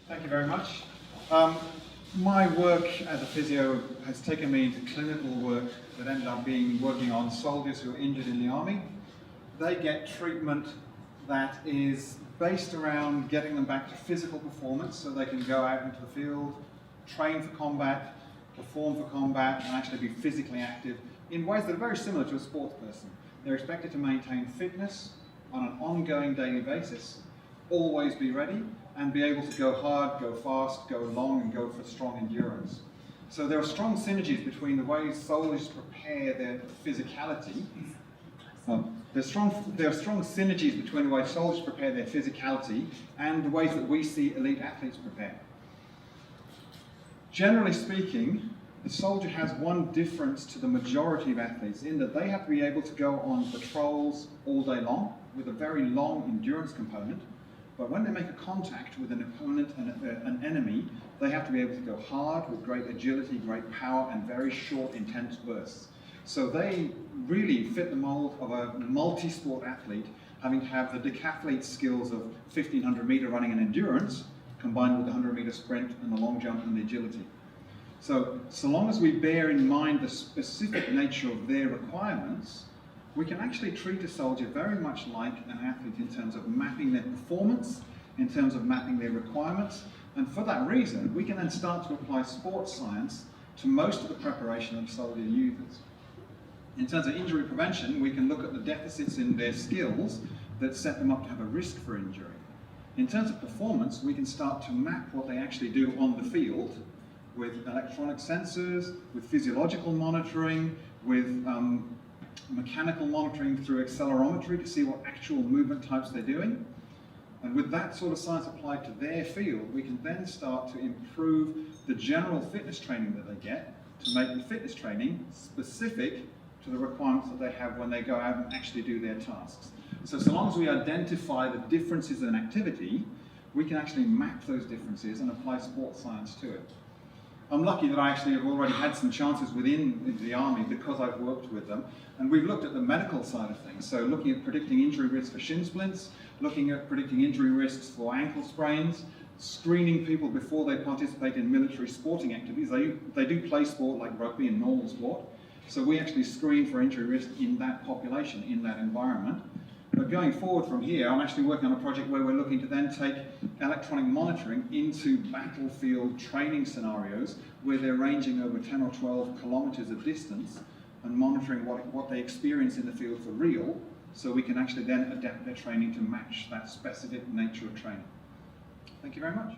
Thank you very much. My work as a physio has taken me into clinical work that ended up being working on soldiers who are injured in the army. They get treatment that is based around getting them back to physical performance so they can go out into the field, train for combat, perform for combat, and actually be physically active in ways that are very similar to a sports person. They're expected to maintain fitness on an ongoing daily basis, always be ready, and be able to go hard, go fast, go long, and go for strong endurance. So there are strong synergies between the ways soldiers prepare their physicality. There are strong synergies between the way soldiers prepare their physicality and the ways that we see elite athletes prepare. Generally speaking, the soldier has one difference to the majority of athletes in that they have to be able to go on patrols all day long with a very long endurance component. But when they make a contact with an opponent and an enemy, they have to be able to go hard with great agility, great power, and very short, intense bursts. So they really fit the mold of a multi-sport athlete, having to have the decathlete skills of 1500 meter running and endurance, combined with the 100 meter sprint and the long jump and the agility. So long as we bear in mind the specific nature of their requirements, we can actually treat a soldier very much like an athlete in terms of mapping their performance, in terms of mapping their requirements, and for that reason, we can then start to apply sports science to most of the preparation of soldier users. In terms of injury prevention, we can look at the deficits in their skills that set them up to have a risk for injury. In terms of performance, we can start to map what they actually do on the field with electronic sensors, with physiological monitoring, with mechanical monitoring through accelerometry to see what actual movement types they're doing. And with that sort of science applied to their field, we can then start to improve the general fitness training that they get to make the fitness training specific to the requirements that they have when they go out and actually do their tasks. So long as we identify the differences in activity, we can actually map those differences and apply sports science to it. I'm lucky that I actually have already had some chances within the army because I've worked with them, and we've looked at the medical side of things. So looking at predicting injury risks for shin splints, looking at predicting injury risks for ankle sprains, screening people before they participate in military sporting activities. They do play sport like rugby and normal sport, so we actually screen for injury risk in that population, in that environment. But going forward from here, I'm actually working on a project where we're looking to then take electronic monitoring into battlefield training scenarios where they're ranging over 10 or 12 kilometers of distance and monitoring what they experience in the field for real, so we can actually then adapt their training to match that specific nature of training. Thank you very much.